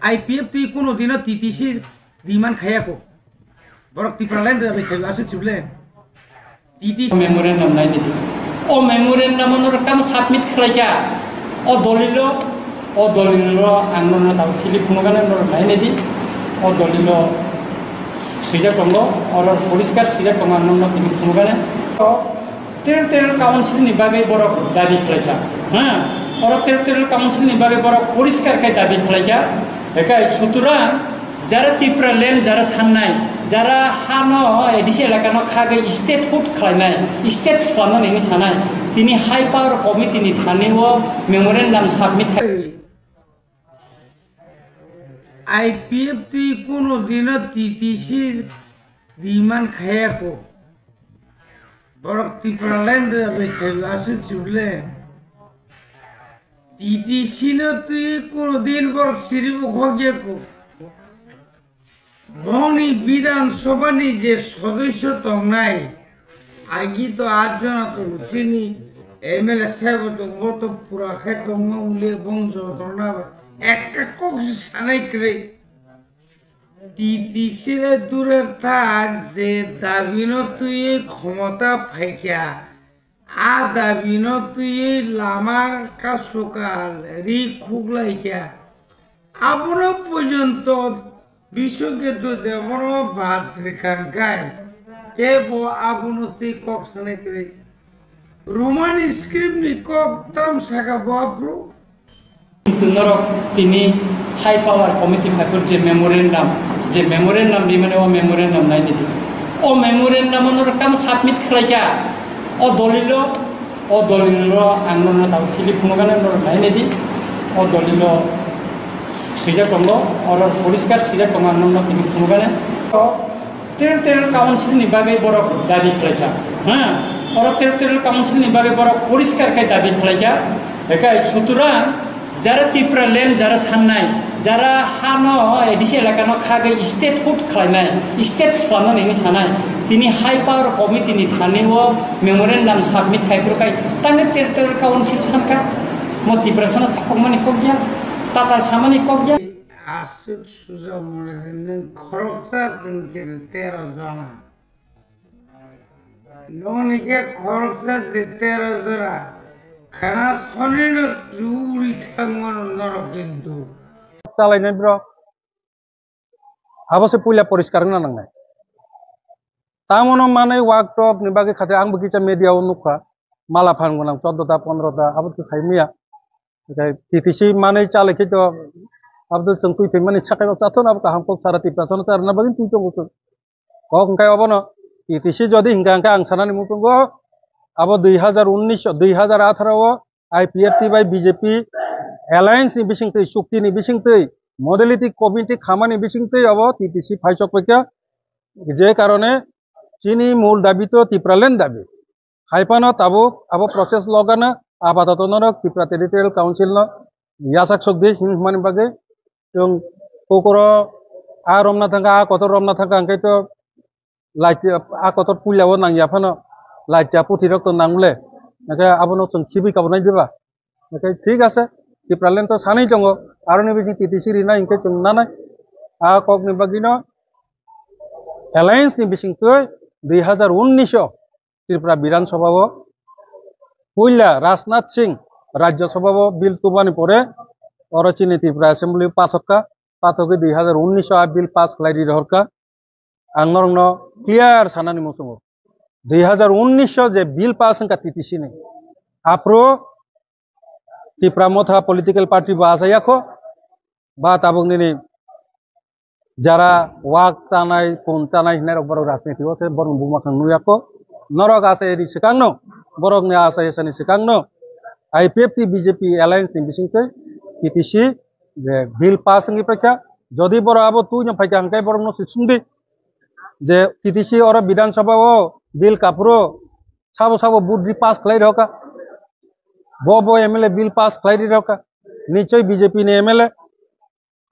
IPF ti kuno dino TTC diman khayako borok tipralan da be khayu asu chublen TTC memorandum nai nidi o memorandum no kam submit khlaija o dolilo angno na taw khili phunogana no nai nidi o dolilo sija tongo or poriskar sija tongo angno na khili phunogana ter council ni bagai borok dabi khlaija or ter council ni bagai borok poriskar kai dabi khlaija একাই সুতরাং যারা Tripura land যারা সান্নাই যারা হানো ADC এলাকানো খাগে statehood খাইনাই স্টেট সানো নেনি সানাই তিনি হাই পাওয়ার কমিটিনি থানেও memorandum submit IPF ti kuno dino TTC diman khayako borok Tripura land da be khayu asu chublen TTC no তুই কোনদিন বড় সিরিব খোঁজেকো মনি বিধানসভানি যে সদস্য তো নাই আগে তো 8 জন তো তিনি এমএলএ সাহেব তো কত পুরা খেত মৌলে বংশ তো না একটা কোক্স সানাই করে TTC রে দূরের থাক যে দাবিনো তুই ক্ষমতা ফাইকা ada bino tuye lama kasukal ri khuglaika abono pojonto bishoke to devono batrikankai tebo abono ti koksane kre roman script ni kok tam saka bapro tunoro tini high power committee fakur je memorandum ni mane o memorandum nai nidi o memorandum no kam submit khlaija o dolilo angno na taw khili phunogana no nai nedi o dolilo sija tongo or poriskar sija tongo angno na khili phunogana ter council ni bagai borok dabi khlaija or ter council ni bagai borok poriskar kai dabi khlaija ekai suturang যারা Tripura land যারা সান্নাই যারা হানো ADC এলাকানো খাগে statehood খাইনাই state সানো নেনি সানাই তিনি হাই পাওয়ার কমিটিনি থানেও মেমোরেন্ডাম সাবমিট খাইপ্রকাই তাঙ্গে টেরিটরি কাউন্সিল সানকা মো ত্রিপুরা সানা থাকমানি কগিয়া তাতাল সামানি কগিয়া আসুক সুজা মনে খরকসা কিন্তু 13 জন ননিকে খরকসা 13 জরা খানা সনেন জুরি থাঙ্গন নর কিন্তু চালাইনাই ব্র আবসে পুইলা পরিষ্কার না নাংনাই তামনো মানে ওয়ার্কটপ नि बागै खाते आंबो किसा मिडियाव नुखा माला फानगोनां 14टा 15टा आबो खाइमिया TTC माने चालायखै तो आबो जों फैफै माने साखाय जाथन आबो हामको सारा टिप्रासन सारना बागै तुइतो गसो हंखाय अबनो TTC जदि हिंगांका आं सानानि मुतंगो आबो 2018 IPF बाय बीजेपी एलायंस नि बिसिंतै शक्ति नि बिसिंतै मॉडलिटी कमिटी खामानि बिसिंतै आबो TTC फाइचक पैका जे कारणे चीनी मूल दाबी तो टिप्रालेन दाबी हाइपानो ताबो आबो प्रोसेस लगाना आबादातनो टिप्रा टेरिटोरियल काउंसिल न यासाक सकदे हिनमानि बागै जों कोकरो आ रमना थांगा आ कतर रमना थांगा अंकै तो लाइट आ कतर पुलाव नांगियाफानो लाइटा पुथिरक तो नांगले नाके आबोनो जों खिबि काबनाय देबा नाके ठीक আছে टिप्रालेन तो सानै दङ आरो नै बिजि TTC रिना इंकै जों नानाय आ ककनि बागिनो एलायंस नि बिसिंतै 2019 त्रिपुरा विधानसभाव पयला राजनाथ सिंह राज्यसभाव बिल तुबानि परे अरचिनि त्रिपुरा असेंबली पाथका 2019 आ बिल पास खालायदि रहरका आंगरंग क्लियर सानानि मुसुंगो 2019 जे बिल पास का TTC नि आप्रो त्रिपुरा मथा पॉलिटिकल पार्टी बाजायाखो बा ताबंगनि যারা ওয়াক চানাই কোন চানাই হিনার বড় রাজনীতি আছে বড় বুমাখাং নুয়াকো নরক আছে এরি সিকাংনো বরকনি আছে এসানি সিকাংনো IPF बीजेपी एलायंस नि बिसिंतै TTC जे बिल पास नि पैका जदि बड़ आबो तुइ न फाइका हंकाय बड़ न सिसुंदि जे TTC और विधानसभा ओ बिल कापुरो साबो बुद्धि पास खलाय रहका बो MLA बिल पास खलाय रहका निश्चय बीजेपी ने MLA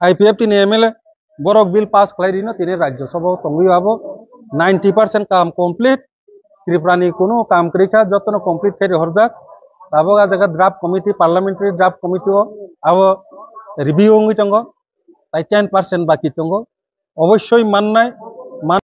IPF नि MLA बरक बिल पास खालायदिनो तिने राज्यसभा तंगुयो आबो 90% काम कमप्लीट त्रिपुरानि कोनो काम करिखा जतनो कमप्लीट खाय हरजाक आबो आ जगह ड्राफ्ट कमिटी पार्लियामेंटारि ड्राफ्ट कमिटी आबो रिव्यू होंगि तंगो তাই 10% বাকি দङ অবশ্যই মাননাय